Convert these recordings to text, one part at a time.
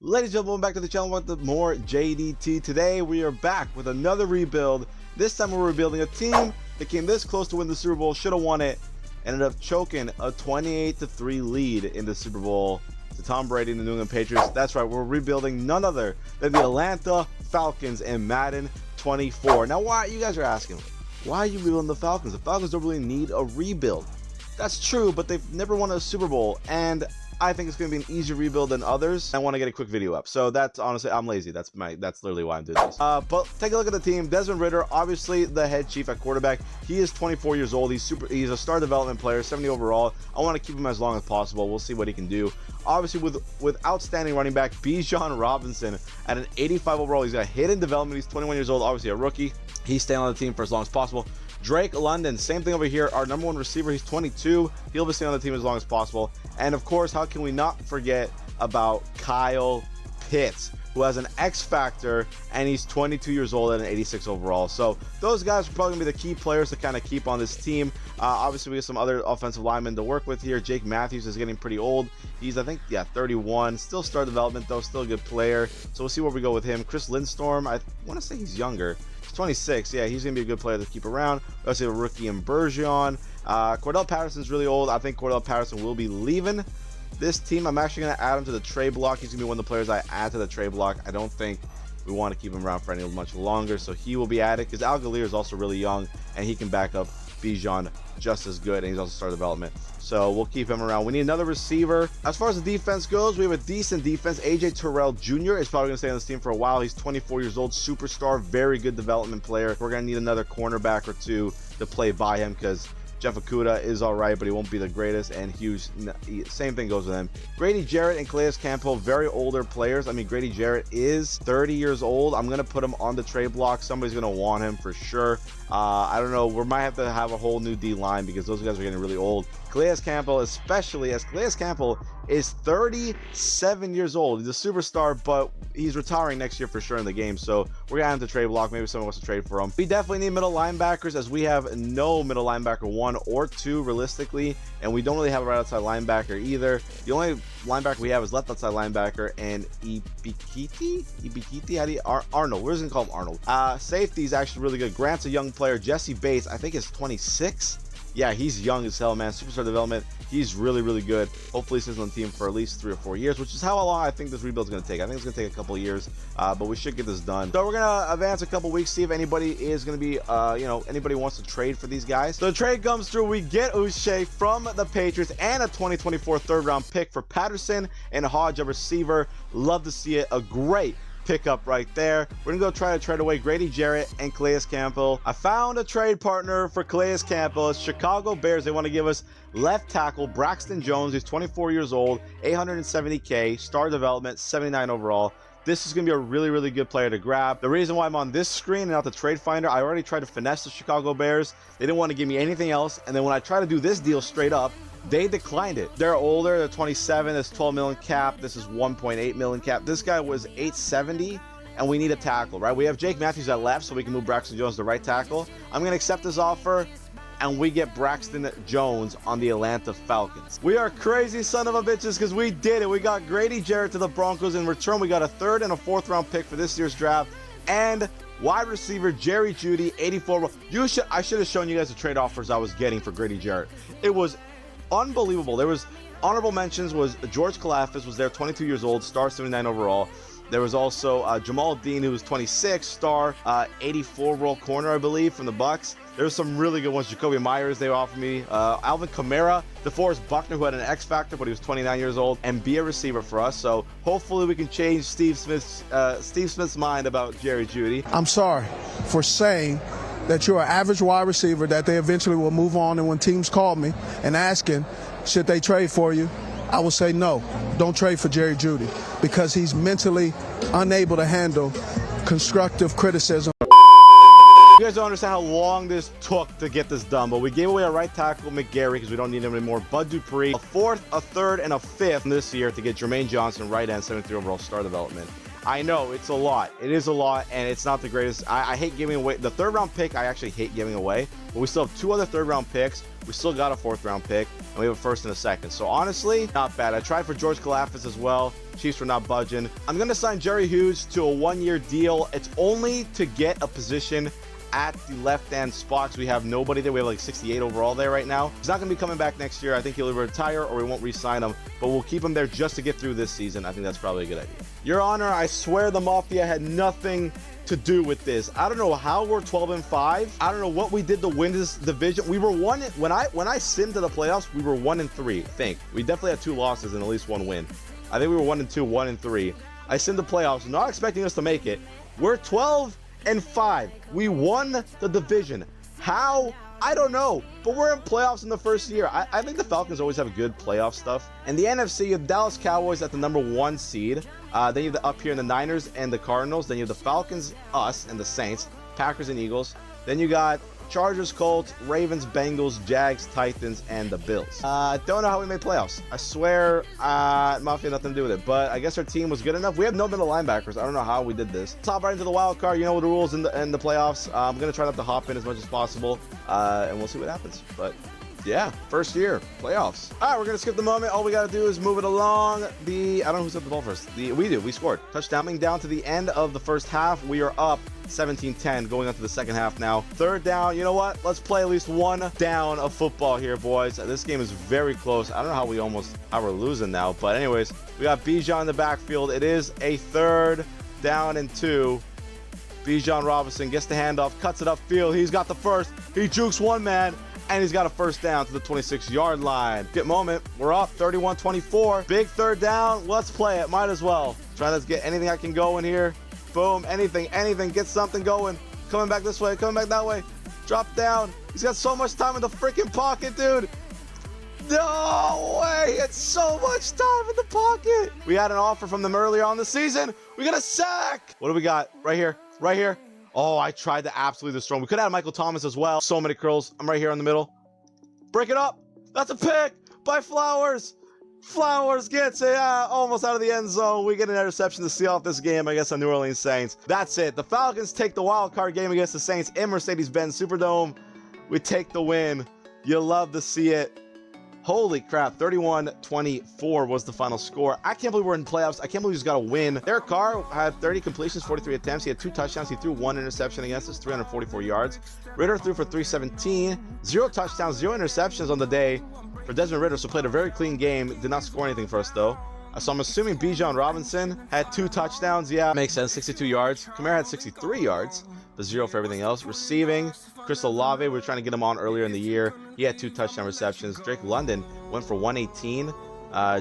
Ladies and gentlemen, welcome back to the channel with more JDT. Today we are back with another rebuild. This time we're rebuilding a team that came this close to win the Super Bowl, should have won it, ended up choking a 28-3 lead in the Super Bowl to Tom Brady and the New England Patriots. That's right, we're rebuilding none other than the Atlanta Falcons in Madden 24. Now, why you guys are asking, why are you rebuilding the Falcons? The Falcons don't really need a rebuild. That's true, but they've never won a Super Bowl, and I think it's going to be an easier rebuild than others. I want to get a quick video up. So that's honestly, I'm lazy. That's literally why I'm doing this. But take a look at the team. Desmond Ridder, obviously the head chief at quarterback. He is 24 years old. He's a star development player, 70 overall. I want to keep him as long as possible. We'll see what he can do. Obviously with outstanding running back Bijan Robinson at an 85 overall. He's got hidden development. He's 21 years old, obviously a rookie. He's staying on the team for as long as possible. Drake London, same thing over here, our number one receiver. He's 22. He'll be staying on the team as long as possible. And of course, how can we not forget about Kyle Pitts, who has an X factor, and he's 22 years old at an 86 overall. So those guys are probably going to be the key players to kind of keep on this team. Obviously, we have some other offensive linemen to work with here. Jake Matthews is getting pretty old. He's, I think, 31. Still star development, though. Still a good player. So we'll see where we go with him. Chris Lindstorm, I want to say he's younger. 26. Yeah, he's gonna be a good player to keep around. We also have a rookie in Bergeron. Cordell Patterson's really old. I think Cordell Patterson will be leaving this team. I'm actually gonna add him to the trade block. He's gonna be one of the players I add to the trade block. I don't think we want to keep him around for any much longer, so he will be added because Al Gallier is also really young and he can back up Bijan just as good, and he's also star development. So we'll keep him around. We need another receiver. As far as the defense goes, we have a decent defense. AJ Terrell Jr. is probably going to stay on this team for a while. He's 24 years old, superstar, very good development player. We're going to need another cornerback or two to play by him because Jeff Okudah is all right, but he won't be the greatest. And Hughes, same thing goes with him. Grady Jarrett and Calais Campbell, very older players. I mean, Grady Jarrett is 30 years old. I'm going to put him on the trade block. Somebody's going to want him for sure. I don't know. We might have to have a whole new D-line because those guys are getting really old. Calais Campbell, especially as Calais Campbell is 37 years old. He's a superstar, but he's retiring next year for sure in the game. So we're going to have to trade block. Maybe someone wants to trade for him. We definitely need middle linebackers as we have no middle linebacker 1 or 2 realistically. And we don't really have a right outside linebacker either. The only linebacker we have is left outside linebacker and Ibikiti? How do you, Arnold. We're just going to call him Arnold. Safety is actually really good. Grant's a young player. Jesse Bates, I think is 26. Yeah, he's young as hell, man. Superstar development. He's really, really good. Hopefully, he stays on the team for at least 3 or 4 years, which is how long I think this rebuild is going to take. I think it's going to take a couple of years, but we should get this done. So we're going to advance a couple weeks, see if anybody is going to be, anybody wants to trade for these guys. So the trade comes through. We get Uche from the Patriots and a 2024 third-round pick for Patterson and Hodge, a receiver. Love to see it. A great pickup right there. We're gonna go try to trade away Grady Jarrett and Calais Campbell. I found a trade partner for Calais Campbell. It's Chicago Bears. They want to give us left tackle Braxton Jones. He's 24 years old, 870K, star development, 79 overall. This is going to be a really, really good player to grab. The reason why I'm on this screen and not the trade finder, I already tried to finesse the Chicago Bears. They didn't want to give me anything else. And then when I try to do this deal straight up, they declined it. They're older. They're 27. That's 12 million cap. This is 1.8 million cap. This guy was 870, and we need a tackle, right? We have Jake Matthews at left, so we can move Braxton Jones to right tackle. I'm going to accept this offer, and we get Braxton Jones on the Atlanta Falcons. We are crazy son of a bitches because we did it. We got Grady Jarrett to the Broncos. In return, we got a 3rd and a 4th round pick for this year's draft, and wide receiver Jerry Jeudy, 84. I should have shown you guys the trade offers I was getting for Grady Jarrett. It was unbelievable. There was honorable mentions. Was George Kalafis was there, 22 years old, star 79 overall. There was also Jamal Dean, who was 26, star 84 overall corner, I believe, from the Bucks. There was some really good ones. Jacoby Myers, they offered me. Alvin Kamara, DeForest Buckner, who had an X factor, but he was 29 years old, and be a receiver for us. So hopefully we can change Steve Smith's mind about Jerry Jeudy. I'm sorry for saying that you're an average wide receiver that they eventually will move on, and when teams call me and asking should they trade for you, I will say no, don't trade for Jerry Jeudy because he's mentally unable to handle constructive criticism. You guys don't understand how long this took to get this done, but we gave away a right tackle, McGarry, because we don't need him anymore. Bud Dupree, a 4th, a 3rd, and a 5th this year to get Jermaine Johnson, right end, 73 overall star development. I know it's a lot. It is a lot, and it's not the greatest. I hate giving away the 3rd round pick. I actually hate giving away, but we still have 2 other 3rd round picks. We still got a 4th round pick, and we have a 1st and a 2nd. So honestly, not bad. I tried for George Kalafis as well. Chiefs were not budging. I'm gonna sign Jerry Hughes to a 1-year deal. It's only to get a position at the left-hand spots. We have nobody there. We have like 68 overall there right now. He's not going to be coming back next year. I think he'll either retire or we won't re-sign him, but we'll keep him there just to get through this season. I think that's probably a good idea. Your Honor, I swear the Mafia had nothing to do with this. I don't know how we're 12-5. I don't know what we did to win this division. We were when I simmed to the playoffs, we were 1-3. I think we definitely had 2 losses and at least 1 win. I think we were 1-2, 1-3. I simmed the playoffs, not expecting us to make it. We're 12-5. We won the division. How? I don't know, but we're in playoffs in the first year. I think the Falcons always have good playoff stuff. And the NFC, you have Dallas Cowboys at the number 1 seed. Then you have up here in the Niners and the Cardinals. Then you have the Falcons, us, and the Saints, Packers and Eagles. Then you got Chargers, Colts, Ravens, Bengals, Jags, Titans, and the Bills. Don't know how we made playoffs. I swear, Mafia had nothing to do with it. But I guess our team was good enough. We have no middle linebackers. I don't know how we did this. Let's hop right into the wild card. You know the rules in the playoffs. I'm gonna try not to hop in as much as possible, and we'll see what happens. But yeah, first year playoffs. All right, we're gonna skip the moment. All we gotta do is move it along. I don't know who's up the ball first. We scored touchdown. Coming down to the end of the first half, we are up 17-10 going into the second half now. 3rd down. You know what? Let's play at least 1 down of football here, boys. This game is very close. I don't know how we're losing now, but anyways, we got Bijan in the backfield. It is a 3rd down and 2. Bijan Robinson gets the handoff, cuts it upfield. He's got the first. He jukes one man, and he's got a 1st down to the 26-yard line. Good moment. We're up 31-24. Big 3rd down. Let's play it. Might as well. Trying to get anything I can go in here. Boom. Anything. Get something going. Coming back this way. Coming back that way. Drop down. He's got so much time in the freaking pocket, dude. No way. It's so much time in the pocket. We had an offer from them earlier on the season. We got a sack. What do we got? Right here. Right here. Oh, I tried to absolutely destroy him. We could have Michael Thomas as well. So many curls. I'm right here in the middle. Break it up. That's a pick by Flowers. Flowers gets it almost out of the end zone. We get an interception to seal off this game against the New Orleans Saints. That's it. The Falcons take the wild card game against the Saints in Mercedes-Benz Superdome. We take the win. You love to see it. Holy crap, 31-24 was the final score. I can't believe we're in playoffs. I can't believe we just got a win. Derek Carr had 30 completions, 43 attempts. He had 2 touchdowns. He threw 1 interception against us, 344 yards. Ritter threw for 317, 0 touchdowns, 0 interceptions on the day for Desmond Ritter, so played a very clean game. Did not score anything for us, though. So I'm assuming Bijan Robinson had 2 touchdowns. Yeah, makes sense, 62 yards. Kamara had 63 yards, but 0 for everything else. Receiving, Chris Olave, we were trying to get him on earlier in the year. He had 2 touchdown receptions. Drake London went for 118.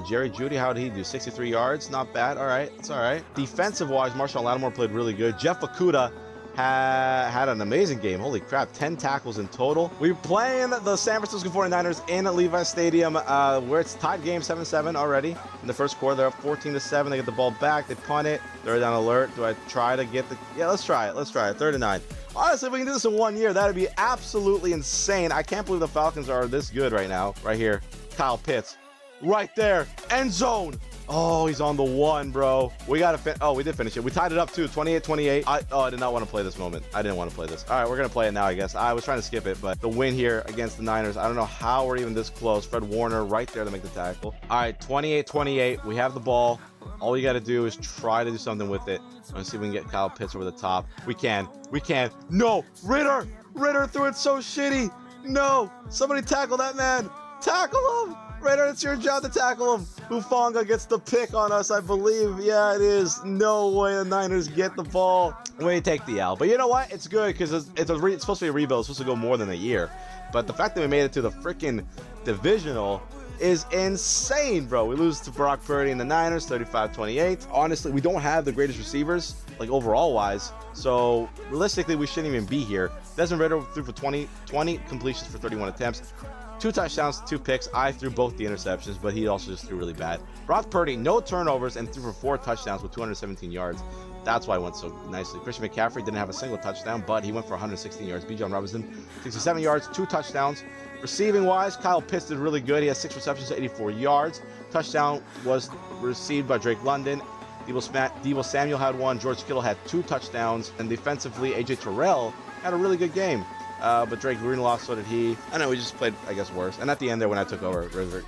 Jerry Jeudy, how did he do? 63 yards, not bad. All right, it's all right. Defensive-wise, Marshawn Lattimore played really good. Jeff Okudah had an amazing game. Holy crap, 10 tackles in total. We're playing the San Francisco 49ers in Levi Stadium, where it's tied game 7-7 already. In the first quarter, they're up 14-7. They get the ball back. They punt it. Third down alert. Do I try to get the... Yeah, let's try it. Let's try it. 3rd and 9. Honestly, if we can do this in 1 year, that would be absolutely insane. I can't believe the Falcons are this good right now. Right here. Kyle Pitts. Right there. End zone. Oh, he's on the 1, bro. We got to we did finish it. We tied it up, too. 28-28. I did not want to play this moment. I didn't want to play this. All right, we're going to play it now, I guess. I was trying to skip it, but the win here against the Niners, I don't know how we're even this close. Fred Warner right there to make the tackle. All right, 28-28. We have the ball. All we got to do is try to do something with it. Let's see if we can get Kyle Pitts over the top. We can. No, Ritter threw it so shitty. No, somebody tackle that man. Tackle him. Ritter, it's your job to tackle him. Hufanga gets the pick on us, I believe. Yeah, it is. No way the Niners get the ball. We take the L. But you know what? It's good because it's supposed to be a rebuild. It's supposed to go more than a year. But the fact that we made it to the freaking divisional is insane, bro. We lose to Brock Purdy and the Niners, 35-28. Honestly, we don't have the greatest receivers, like overall-wise. So realistically, we shouldn't even be here. Desmond Ritter threw for 20 completions for 31 attempts. 2 touchdowns, 2 picks. I threw both the interceptions, but he also just threw really bad. Brock Purdy, no turnovers, and threw for 4 touchdowns with 217 yards. That's why it went so nicely. Christian McCaffrey didn't have a single touchdown, but he went for 116 yards. Bijan Robinson, 67 yards, 2 touchdowns. Receiving-wise, Kyle Pitts did really good. He has 6 receptions, 84 yards. Touchdown was received by Drake London. Deebo Samuel had one. George Kittle had 2 touchdowns. And defensively, A.J. Terrell had a really good game. But Drake Greenlaw, so did he. I know we just played, I guess, worse. And at the end there, when I took over,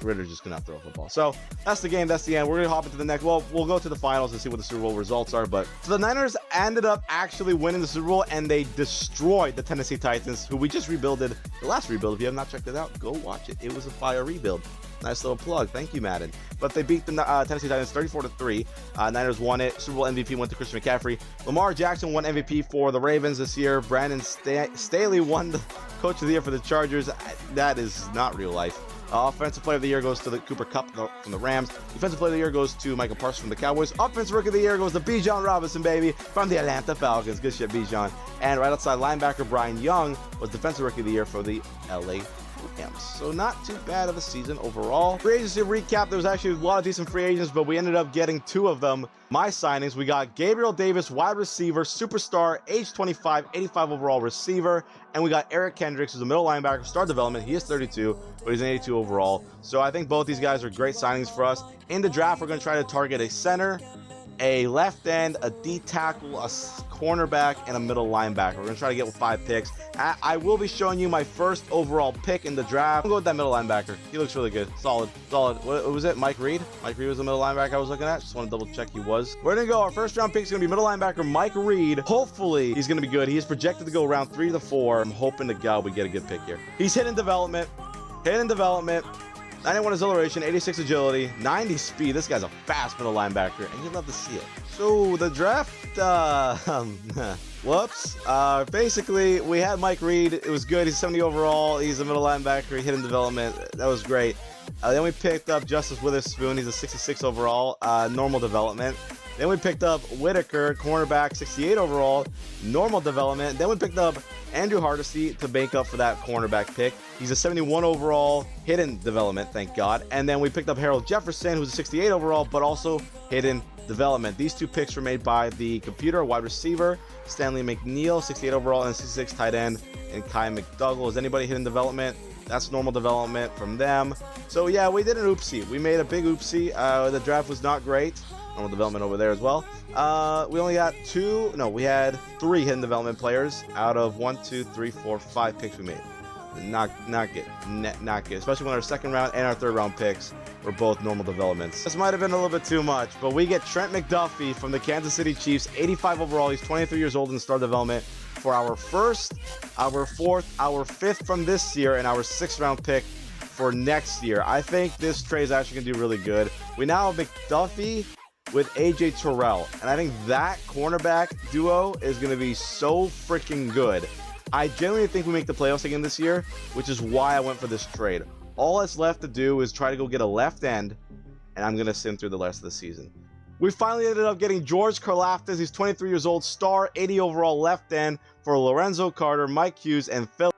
Ritter just could not throw a football. So that's the game. That's the end. We're going to hop into the next. Well, we'll go to the finals and see what the Super Bowl results are. But so the Niners ended up actually winning the Super Bowl, and they destroyed the Tennessee Titans, who we just rebuilded. The last rebuild, if you have not checked it out, go watch it. It was a fire rebuild. Nice little plug. Thank you, Madden. But they beat the Tennessee Titans 34-3. Niners won it. Super Bowl MVP went to Christian McCaffrey. Lamar Jackson won MVP for the Ravens this year. Brandon Staley won the Coach of the Year for the Chargers. That is not real life. Offensive Player of the Year goes to the Cooper Kupp from the Rams. Defensive Player of the Year goes to Michael Parsons from the Cowboys. Offensive Rookie of the Year goes to Bijan Robinson, baby, from the Atlanta Falcons. Good shit, Bijan. And right outside linebacker Brian Young was Defensive Rookie of the Year for the LA Rams. So not too bad of a season overall. Free agency recap, there was actually a lot of decent free agents, but we ended up getting 2 of them. My signings, we got Gabriel Davis, wide receiver, superstar, age 25, 85 overall receiver, and we got Eric Kendricks, who's a middle linebacker, star development. He is 32, but he's an 82 overall. So I think both these guys are great signings for us. In the draft, we're going to try to target a center, a left end, a D tackle, a cornerback, and a middle linebacker. We're going to try to get with 5 picks. I will be showing you my first overall pick in the draft. I'm going to go with that middle linebacker. He looks really good. Solid. What was it? Mike Reed? Mike Reed was the middle linebacker I was looking at. Just want to double check he was. We're going to go. Our first round pick is going to be middle linebacker Mike Reed. Hopefully, he's going to be good. He is projected to go around 3 to 4. I'm hoping to God we get a good pick here. He's hidden development. 91 acceleration, 86 agility, 90 speed. This guy's a fast middle linebacker, and you'd love to see it. So the draft, basically, we had Mike Reed. It was good. He's 70 overall. He's a middle linebacker. He hit in development. That was great. Then we picked up Justice Witherspoon. He's a 66 overall, normal development. Then we picked up Whitaker, cornerback, 68 overall, normal development. Then we picked up Andrew Hardesty to make up for that cornerback pick. He's a 71 overall, hidden development, thank God. And then we picked up Harold Jefferson, who's a 68 overall, but also hidden development. These 2 picks were made by the computer, wide receiver, Stanley McNeil, 68 overall, and 66 tight end, and Kai McDougall. Is anybody hidden development? That's normal development from them. So yeah, we did an oopsie. We made a big oopsie. The draft was not great. Normal development over there as well. We only got we had 3 hidden development players out of 5 picks we made. Not good. Not good. Especially when our second round and our third round picks were both normal developments. This might have been a little bit too much, but we get Trent McDuffie from the Kansas City Chiefs, 85 overall. He's 23 years old in star development for our first, our fourth, our 5th from this year, and our 6th round pick for next year. I think this trade is actually going to do really good. We now have McDuffie with AJ Terrell, and I think that cornerback duo is going to be so freaking good. I genuinely think we make the playoffs again this year, which is why I went for this trade. All that's left to do is try to go get a left end, and I'm going to sim through the rest of the season. We finally ended up getting George Karlaftis. He's 23 years old, star, 80 overall left end for Lorenzo Carter, Mike Hughes, and Phil.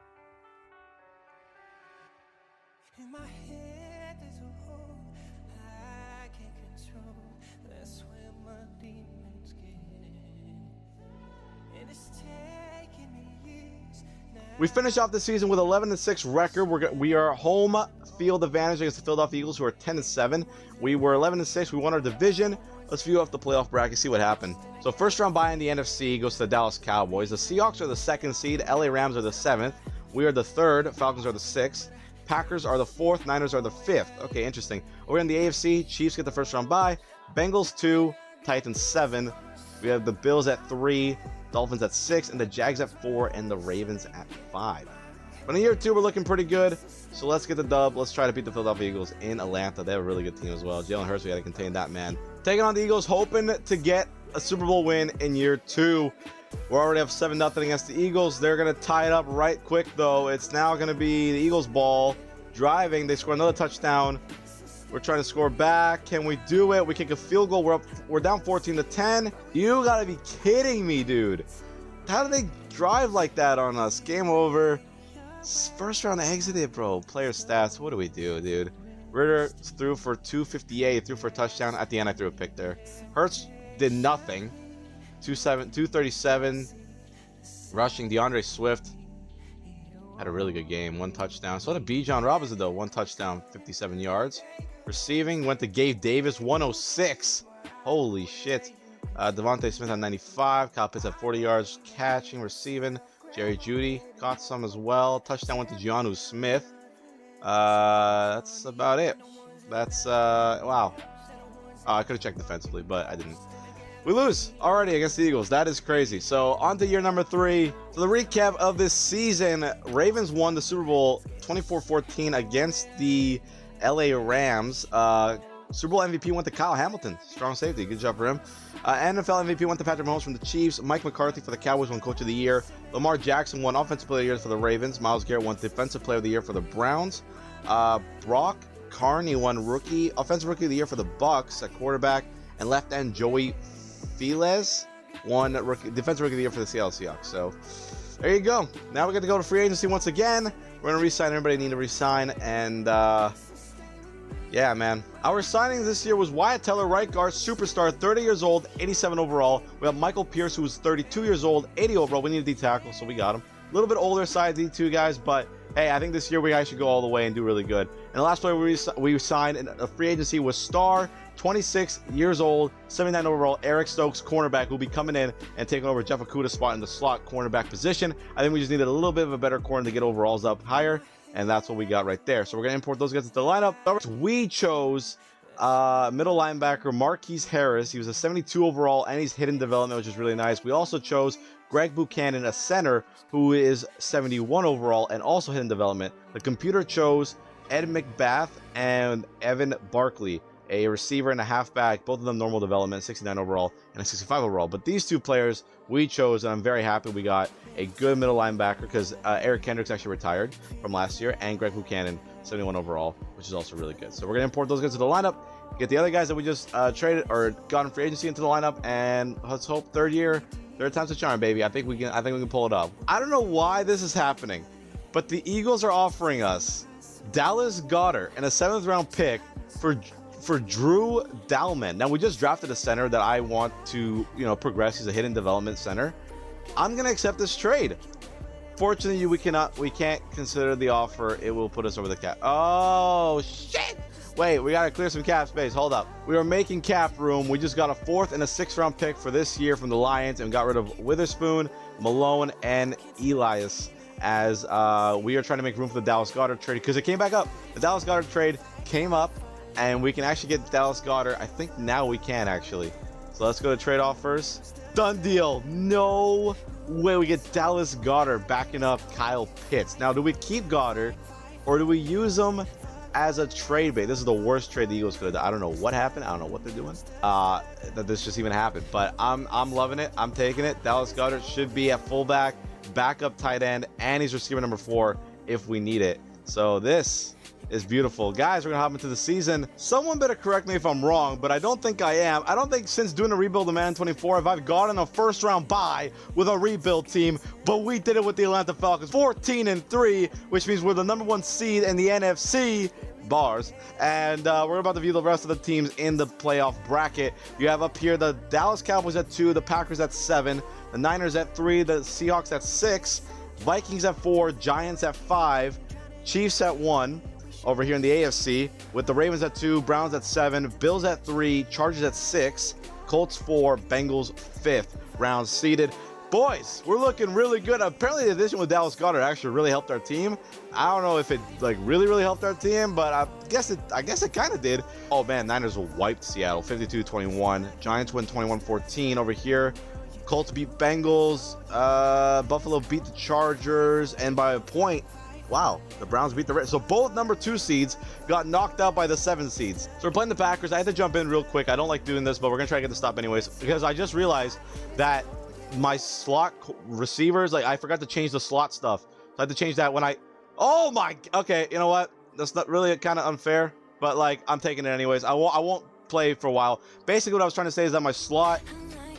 We finish off the season with 11-6 record. We are home field advantage against the Philadelphia Eagles, who are 10-7. We were 11-6. We won our division. Let's view off the playoff bracket, see what happened. So first round bye in the NFC goes to the Dallas Cowboys. The Seahawks are the 2nd seed. LA Rams are the 7th. We are the 3rd. Falcons are the 6th. Packers are the 4th. Niners are the 5th. Okay, interesting. Over in the AFC, Chiefs get the first round bye. Bengals 2. Titans 7. We have the Bills at 3. Dolphins at 6, and the Jags at 4, and the Ravens at 5. But in year 2, we're looking pretty good. So let's get the dub. Let's try to beat the Philadelphia Eagles in Atlanta. They have a really good team as well. Jalen Hurts, we got to contain that man. Taking on the Eagles, hoping to get a Super Bowl win in year 2. We already have 7-0 against the Eagles. They're going to tie it up right quick, though. It's now going to be the Eagles' ball. Driving. They score another touchdown. We're trying to score back. Can we do it? We kick a field goal. We're down 14-10. You gotta be kidding me, dude. How do they drive like that on us? Game over. First round exited, bro. Player stats. What do we do, dude? Ritter threw for 258. Threw for a touchdown. At the end, I threw a pick there. Hurts did nothing. 237. Rushing. DeAndre Swift had a really good game. 1 touchdown. So did Bijan Robinson, though. 1 touchdown, 57 yards. Receiving went to Gabe Davis, 106. Holy shit. Devontae Smith at 95. Kyle Pitts at 40 yards. Catching, receiving. Jerry Jeudy caught some as well. Touchdown went to Jonnu Smith. That's about it. That's, wow. I could have checked defensively, but I didn't. We lose already against the Eagles. That is crazy. So on to year number 3. So the recap of this season, Ravens won the Super Bowl 24-14 against the LA Rams. Super Bowl MVP went to Kyle Hamilton. Strong safety. Good job for him. NFL MVP went to Patrick Mahomes from the Chiefs. Mike McCarthy for the Cowboys won Coach of the Year. Lamar Jackson won Offensive Player of the Year for the Ravens. Myles Garrett won Defensive Player of the Year for the Browns. Brock Carney won Offensive Rookie of the Year for the Bucks at quarterback. And left end Joey Felez won Defensive Rookie of the Year for the Seattle Seahawks. So there you go. Now we get to go to free agency once again. We're going to re-sign everybody need to re-sign. And yeah, man. Our signings this year was Wyatt Teller, right guard, superstar, 30 years old, 87 overall. We have Michael Pierce, who was 32 years old, 80 overall. We need a D tackle, so we got him. A little bit older side D2 guys, but hey, I think this year we guys should go all the way and do really good. And the last player we signed in a free agency was Star, 26 years old, 79 overall, Eric Stokes, cornerback, who'll be coming in and taking over Jeff Okudah's spot in the slot cornerback position. I think we just needed a little bit of a better corner to get overalls up higher. And that's what we got right there. So we're going to import those guys into the lineup. We chose middle linebacker Marquise Harris. He was a 72 overall, and he's hidden development, which is really nice. We also chose Greg Buchanan, a center, who is 71 overall and also hidden development. The computer chose Ed McBath and Evan Barkley, a receiver and a halfback, both of them normal development, 69 overall and a 65 overall. But these two players we chose, and I'm very happy we got a good middle linebacker because Eric Kendricks actually retired from last year, and Greg Buchanan, 71 overall, which is also really good. So we're going to import those guys to the lineup, get the other guys that we just traded or got in free agency into the lineup, and let's hope third time's a charm, baby. I think we can pull it off. I don't know why this is happening, but the Eagles are offering us Dallas Goedert and a 7th round pick for Drew Dalman. Now, we just drafted a center that I want to, progress. He's a hidden development center. I'm going to accept this trade. Fortunately, we can't consider the offer. It will put us over the cap. Oh, shit. Wait, we got to clear some cap space. Hold up. We are making cap room. We just got a 4th and a 6th round pick for this year from the Lions and got rid of Witherspoon, Malone, and Elias as we are trying to make room for the Dallas Goedert trade because it came back up. The Dallas Goedert trade came up. And we can actually get Dallas Goedert. I think now we can actually. So let's go to trade offers. Done deal. No way we get Dallas Goedert backing up Kyle Pitts. Now, do we keep Goedert or do we use him as a trade bait? This is the worst trade the Eagles could have done. I don't know what happened. I don't know what they're doing. That this just even happened. But I'm loving it. I'm taking it. Dallas Goedert should be at fullback, backup tight end, and he's receiver number 4 if we need it. So this is beautiful. Guys, we're gonna hop into the season. Someone better correct me if I'm wrong, but I don't think I am. I don't think since doing a rebuild of Madden 24 if I've gotten a first round bye with a rebuild team, but we did it with the Atlanta Falcons. 14-3, which means we're the #1 seed in the NFC. Bars. And we're about to view the rest of the teams in the playoff bracket. You have up here the Dallas Cowboys at 2, the Packers at 7, the Niners at 3, the Seahawks at 6, Vikings at 4, Giants at 5, Chiefs at 1. Over here in the AFC with the Ravens at 2, Browns at 7, Bills at 3, Chargers at 6, Colts 4, Bengals 5th round seeded. Boys, we're looking really good. Apparently the addition with Dallas Goedert actually really helped our team. I don't know if it really helped our team, but I guess it kind of did. Oh man, Niners wiped Seattle 52-21. Giants win 21-14 over here. Colts beat Bengals. Buffalo beat the Chargers, and by a point. Wow, the Browns beat the Reds. So both #2 seeds got knocked out by the 7 seeds. So we're playing the Packers. I had to jump in real quick. I don't like doing this, but we're going to try to get the stop anyways. Because I just realized that my slot receivers, I forgot to change the slot stuff. So I had to change that when oh my, okay, you know what? That's not really kind of unfair, but I'm taking it anyways. I won't play for a while. Basically what I was trying to say is that my slot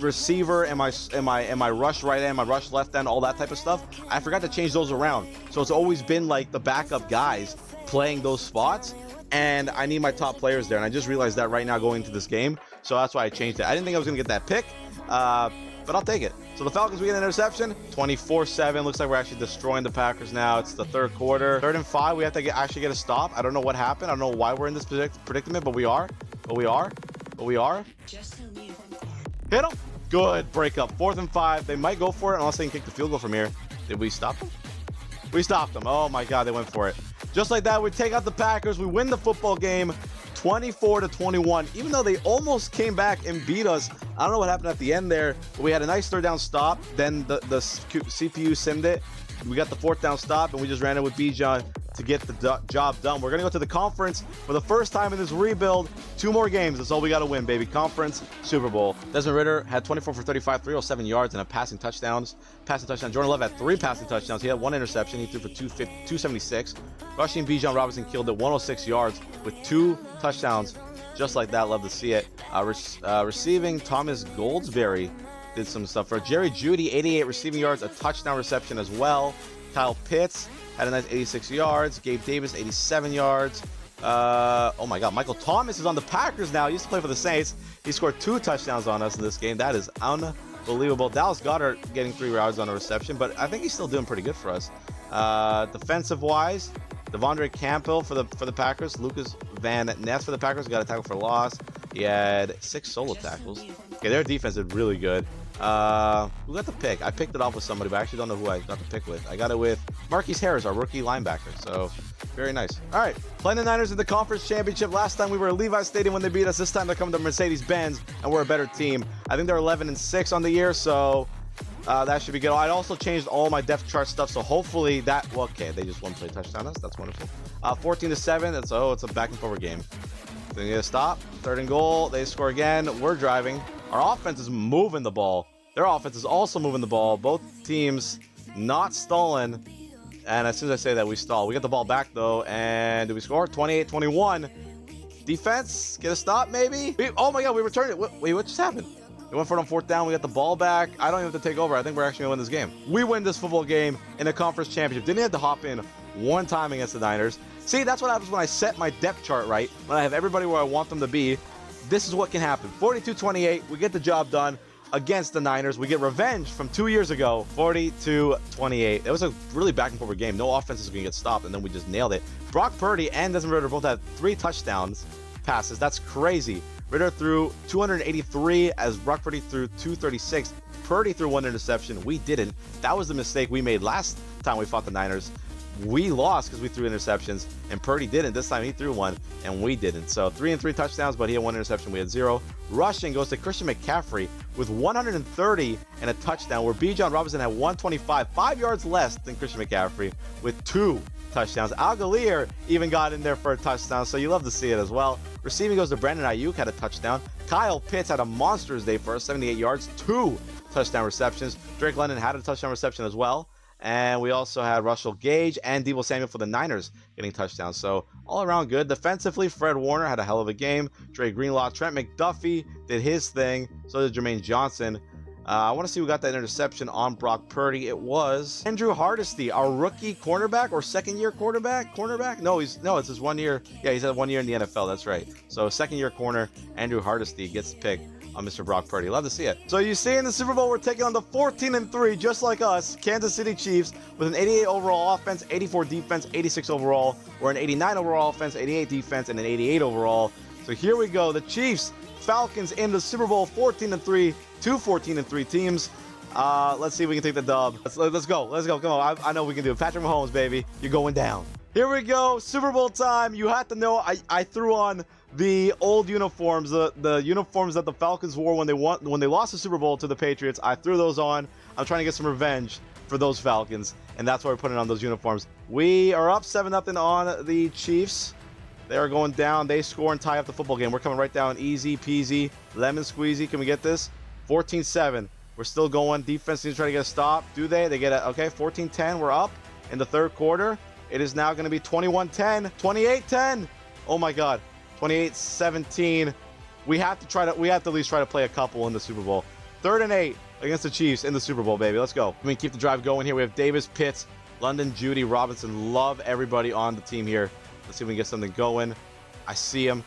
receiver and my rush right end, my rush left end, all that type of stuff, I forgot to change those around. So it's always been the backup guys playing those spots, and I need my top players there, and I just realized that right now going into this game. So that's why I changed it. I didn't think I was gonna get that pick, but I'll take it. So the Falcons, we get an interception, 24-7. Looks like we're actually destroying the Packers now. It's the 3rd quarter. 3rd and 5, we have to actually get a stop. I don't know what happened. I don't know why we're in this predicament, but we are. Just so you Hit him. Good breakup. 4th and 5. They might go for it unless they can kick the field goal from here. Did we stop them? We stopped them. Oh my God, they went for it. Just like that, we take out the Packers. We win the football game 24-21. Even though they almost came back and beat us. I don't know what happened at the end there, but we had a nice 3rd down stop. Then the CPU simmed it. We got the 4th down stop, and we just ran it with Bijan to get the job done. We're going to go to the conference for the first time in this rebuild. 2 more games. That's all we got to win, baby. Conference, Super Bowl. Desmond Ridder had 24 for 35, 307 yards, and a passing touchdown. Jordan Love had 3 passing touchdowns. He had 1 interception. He threw for 276. Rushing, Bijan Robinson killed it, 106 yards with 2 touchdowns. Just like that. Love to see it. Receiving, Thomas Goldsberry did some stuff for Jerry Jeudy, 88 receiving yards, a touchdown reception as well. Kyle Pitts had a nice 86 yards. Gabe Davis, 87 yards. Oh my God, Michael Thomas is on the Packers now. He used to play for the Saints. He scored 2 touchdowns on us in this game. That is unbelievable. Dallas Goedert getting 3 yards on a reception, but I think he's still doing pretty good for us. Defensive wise, Devondre Campbell for the Packers. Lucas Van Ness for the Packers got a tackle for loss. He had 6 solo tackles. Okay, their defense did really good. Who got the pick? I picked it off with somebody, but I actually don't know who I got the pick with. I got it with Marquise Harris, our rookie linebacker. So, very nice. All right, playing the Niners in the conference championship. Last time we were at Levi Stadium when they beat us. This time they're coming to Mercedes-Benz, and we're a better team. I think they're 11-6 on the year, so that should be good. I also changed all my depth chart stuff, so hopefully that. Well, okay, they just won play touchdown. That's wonderful. 14-7. It's a back and forward game. They need to stop. 3rd and goal. They score again. We're driving. Our offense is moving the ball. Their offense is also moving the ball. Both teams not stalling. And as soon as I say that, we stall. We get the ball back, though. And do we score? 28-21. Defense, get a stop, maybe? Oh, my God, we returned it. Wait, what just happened? We went for it on 4th down. We got the ball back. I don't even have to take over. I think we're actually going to win this game. We win this football game in a conference championship. Didn't have to hop in one time against the Niners. See, that's what happens when I set my depth chart right. When I have everybody where I want them to be. This is what can happen. 42-28. We get the job done against the Niners. We get revenge from 2 years ago. 42-28. It was a really back and forward game. No offense is going to get stopped, and then we just nailed it. Brock Purdy and Desmond Ridder both had 3 touchdowns passes. That's crazy. Ridder threw 283 as Brock Purdy threw 236. Purdy threw 1 interception. We didn't. That was the mistake we made last time we fought the Niners. We lost because we threw interceptions, and Purdy didn't. This time he threw 1, and we didn't. So 3 and 3 touchdowns, but he had 1 interception. We had 0. Rushing goes to Christian McCaffrey with 130 and a touchdown, where Bijan Robinson had 125, 5 yards less than Christian McCaffrey with 2 touchdowns. Al-Ghalir even got in there for a touchdown, so you love to see it as well. Receiving goes to Brandon Ayuk, had a touchdown. Kyle Pitts had a monster's day for us, 78 yards, 2 touchdown receptions. Drake London had a touchdown reception as well. And we also had Russell Gage and Deebo Samuel for the Niners getting touchdowns. So all around good. Defensively, Fred Warner had a hell of a game. Dre Greenlaw, Trent McDuffie did his thing. So did Jermaine Johnson. I want to see who got that interception on Brock Purdy. It was Andrew Hardesty, our rookie cornerback or second-year quarterback. No, it's his 1 year. Yeah, he's had 1 year in the NFL. That's right. So second-year corner Andrew Hardesty gets the pick on Mr. Brock Purdy. Love to see it. So you see in the Super Bowl, we're taking on the 14-3, just like us, Kansas City Chiefs, with an 88 overall offense, 84 defense, 86 overall. We're an 89 overall offense, 88 defense, and an 88 overall. So here we go. The Chiefs, Falcons in the Super Bowl, 14-3, 2 14-3 teams. Let's see if we can take the dub. Let's go. Come on. I know we can do it. Patrick Mahomes, baby. You're going down. Here we go. Super Bowl time. You have to know I threw on the old uniforms, the uniforms that the Falcons wore when they lost the Super Bowl to the Patriots. I threw those on. I'm trying to get some revenge for those Falcons, and that's why we're putting on those uniforms. We are up 7-0 on the Chiefs. They are going down. They score and tie up the football game. We're coming right down. Easy peasy, lemon squeezy. Can we get this? 14-7. We're still going. Defense needs to try to get a stop. Do they? They get it. Okay, 14-10. We're up in the third quarter. It is now going to be 21-10, 28-10. Oh my God. 28-17. We have to at least try to play a couple in the Super Bowl. 3rd and 8 against the Chiefs in the Super Bowl, baby. Let's go. Keep the drive going here. We have Davis, Pitts, London, Judy, Robinson. Love everybody on the team here. Let's see if we can get something going. I see him.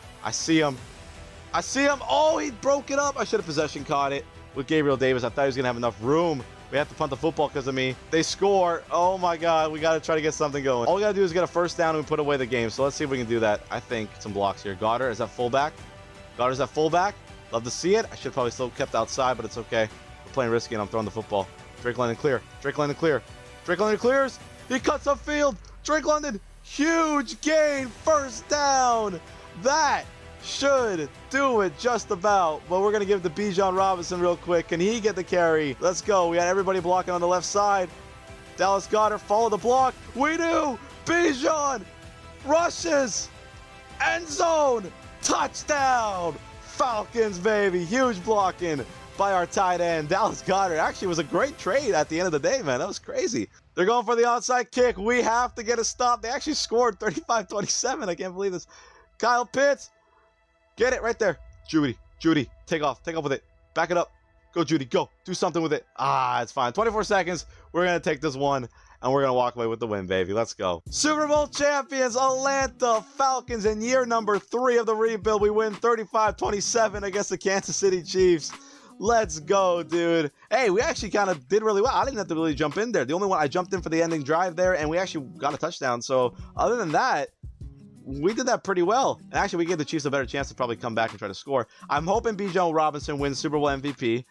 Oh, he broke it up. I should have possession caught it with Gabriel Davis. I thought he was going to have enough room. We have to punt the football because of me. They score. Oh my God. We got to try to get something going. All we got to do is get a first down and we put away the game. So let's see if we can do that. I think some blocks here. Goddard is that fullback. Love to see it. I should have probably still kept outside, but it's okay. We're playing risky, and I'm throwing the football. Drake London clear. Drake London clear. Drake London clears. He cuts upfield. Drake London, huge gain, first down. That should do it just about. But we're going to give it to Bijan Robinson real quick. Can he get the carry? Let's go. We had everybody blocking on the left side. Dallas Goedert, follow the block. We do. Bijan rushes. End zone. Touchdown. Falcons, baby. Huge blocking by our tight end. Dallas Goedert actually was a great trade at the end of the day, man. That was crazy. They're going for the onside kick. We have to get a stop. They actually scored 35-27. I can't believe this. Kyle Pitts. Get it right there. Judy, take off with it. Back it up. Go, Judy, go. Do something with it. It's fine. 24 seconds. We're going to take this one, and we're going to walk away with the win, baby. Let's go. Super Bowl champions, Atlanta Falcons, in year number 3 of the rebuild. We win 35-27 against the Kansas City Chiefs. Let's go, dude. Hey, we actually kind of did really well. I didn't have to really jump in there. The only one I jumped in for the ending drive there, and we actually got a touchdown. So other than that, we did that pretty well. And actually, we gave the Chiefs a better chance to probably come back and try to score. I'm hoping Bijan Robinson wins Super Bowl MVP,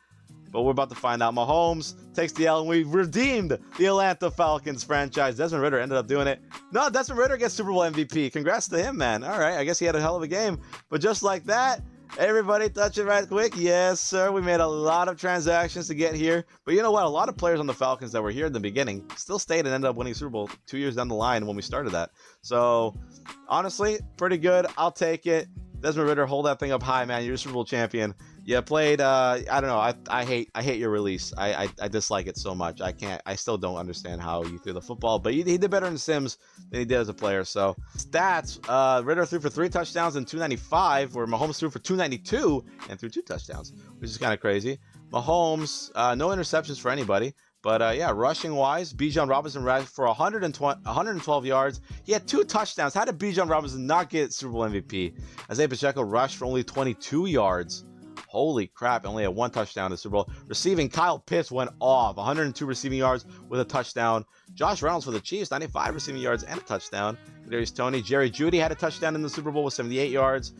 but we're about to find out. Mahomes takes the L, and we've redeemed the Atlanta Falcons franchise. Desmond Ridder ended up doing it. No, Desmond Ridder gets Super Bowl MVP. Congrats to him, man. All right, I guess he had a hell of a game. But just like that, everybody touch it right quick. Yes, sir. We made a lot of transactions to get here. But you know what? A lot of players on the Falcons that were here in the beginning still stayed and ended up winning Super Bowl 2 years down the line when we started that. So, honestly, pretty good. I'll take it. Desmond Ridder, hold that thing up high, man. You're a Super Bowl champion. You played, I don't know. I hate your release. I dislike it so much. I still don't understand how you threw the football, but he did better in Sims than he did as a player. So stats, Ridder threw for 3 touchdowns and 295, where Mahomes threw for 292 and threw 2 touchdowns, which is kind of crazy. Mahomes, no interceptions for anybody. But yeah, rushing wise, Bijan Robinson rushed for 112 yards. He had 2 touchdowns. How did Bijan Robinson not get Super Bowl MVP? Isaiah Pacheco rushed for only 22 yards. Holy crap, only had 1 touchdown in the Super Bowl. Receiving, Kyle Pitts went off. 102 receiving yards with a touchdown. Josh Reynolds for the Chiefs, 95 receiving yards and a touchdown. Kadarius Toney. Jerry Jeudy had a touchdown in the Super Bowl with 78 yards.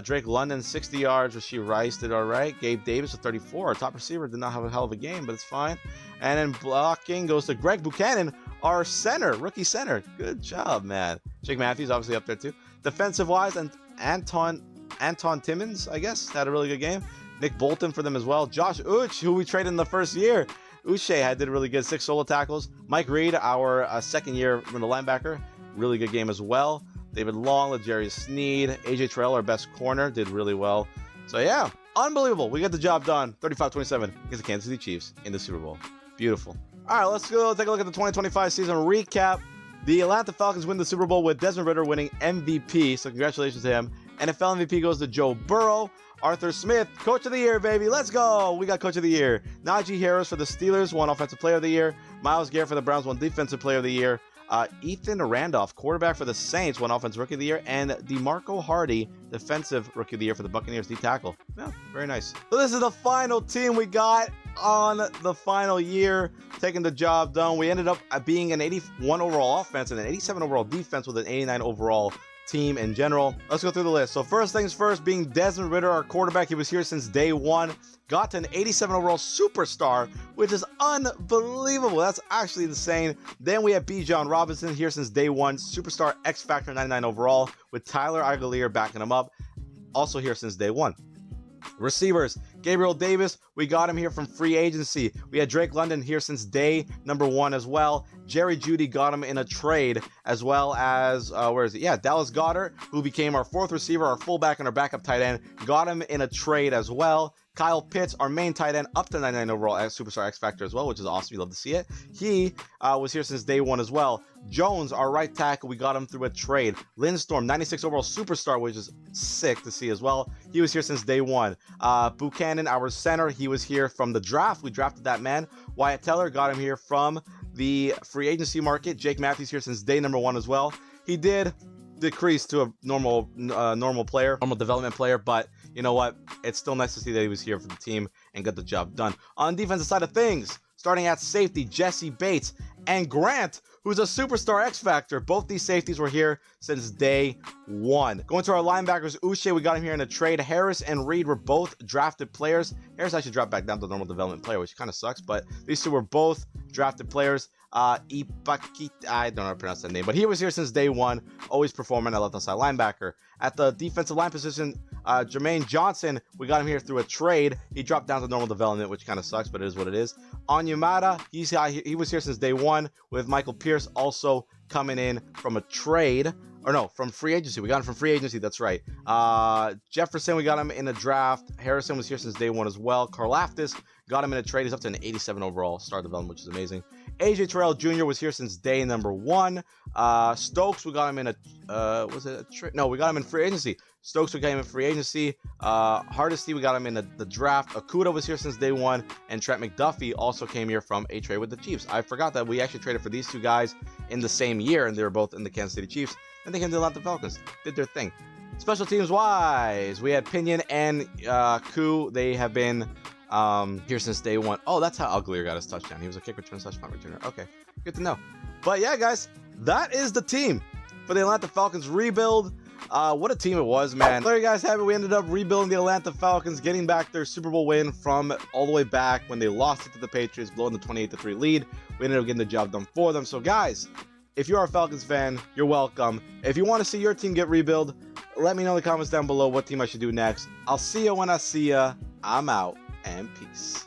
Drake London, 60 yards. Rasheed Rice did all right. Gabe Davis with 34. Our top receiver did not have a hell of a game, but it's fine. And then blocking goes to Greg Buchanan, our center, rookie center. Good job, man. Jake Matthews obviously up there too. Defensive-wise, and Anton Timmons, I guess, had a really good game. Nick Bolton for them as well. Josh Uche, who we traded in the first year. Uche did really good, 6 solo tackles. Mike Reed, our second-year middle linebacker, really good game as well. David Long, L'Jarius Sneed, AJ Terrell, our best corner, did really well. So yeah, unbelievable. We got the job done. 35-27 against the Kansas City Chiefs in the Super Bowl. Beautiful. All right, let's go take a look at the 2025 season recap. The Atlanta Falcons win the Super Bowl with Desmond Ridder winning MVP, so congratulations to him. NFL MVP goes to Joe Burrow. Arthur Smith, Coach of the Year, baby. Let's go. We got Coach of the Year. Najee Harris for the Steelers won Offensive Player of the Year. Myles Garrett for the Browns won Defensive Player of the Year. Ethan Randolph, quarterback for the Saints, won Offensive Rookie of the Year. And DeMarco Hardy, Defensive Rookie of the Year for the Buccaneers, D-tackle. Yeah, very nice. So this is the final team we got on the final year, taking the job done. We ended up being an 81 overall offense and an 87 overall defense with an 89 overall team in general. Let's go through the list. So first things first, being Desmond Ridder, our quarterback. He was here since day 1. Got to an 87 overall superstar, which is unbelievable. That's actually insane. Then we have Bijan Robinson here since day 1. Superstar X Factor 99 overall with Tyler Allgeier backing him up. Also here since day 1. Receivers, Gabriel Davis, we got him here from free agency. We had Drake London here since day number 1 as well. Jerry Jeudy got him in a trade, as well as, Dallas Goedert, who became our 4th receiver, our fullback, and our backup tight end. Got him in a trade as well. Kyle Pitts, our main tight end, up to 99 overall as Superstar X Factor as well, which is awesome. You love to see it. He was here since day 1 as well. Jones, our right tackle, we got him through a trade. Lindstorm, 96 overall Superstar, which is sick to see as well. He was here since day 1. Buchanan, our center, he was here from the draft. We drafted that man. Wyatt Teller, got him here from the free agency market. Jake Matthews here since day number 1 as well. He did decrease to a normal development player, but you know what? It's still nice to see that he was here for the team and got the job done. On the defensive side of things, Starting at safety, Jesse Bates and Grant, who's a superstar X Factor. Both these safeties were here since day one. Going to our linebackers, Uche, we got him here in a trade. Harris and Reed were both drafted players. Harris actually dropped back down to normal development player, which kind of sucks, but these two were both drafted players. Ipakit, I don't know how to pronounce that name, but he was here since day one, always performing at left side linebacker. At the defensive line position, Jermaine Johnson, we got him here through a trade. He dropped down to normal development, which kind of sucks, but it is what it is. Onyemata, he was here since day one, with Michael Pierce also coming in from a trade, or no, from free agency. We got him from free agency, that's right. Jefferson, we got him in a draft. Harrison was here since day one as well. Karlaftis, got him in a trade. He's up to an 87 overall star development, which is amazing. AJ Terrell Jr. was here since day number one. Stokes, we got him in we got him in free agency. Stokes, we got him in free agency. Hardesty, we got him in the draft. Okuda was here since day one. And Trent McDuffie also came here from a trade with the Chiefs. I forgot that we actually traded for these two guys in the same year, and they were both in the Kansas City Chiefs. And they came to the Atlanta Falcons, did their thing. Special teams wise, we had Pinion and Koo. They have been here since day one. Oh, that's how Uglier got his touchdown. He was a kick return touchdown returner. Okay, good to know. But yeah, guys, that is the team for the Atlanta Falcons rebuild. What a team it was, man. There you guys have it. We ended up rebuilding the Atlanta Falcons, getting back their Super Bowl win from all the way back when they lost it to the Patriots, blowing the 28-3 lead. We ended up getting the job done for them. So guys, if you're a Falcons fan, you're welcome. If you want to see your team get rebuild, let me know in the comments down below what team I should do next. I'll see you when I see ya. I'm out, and peace.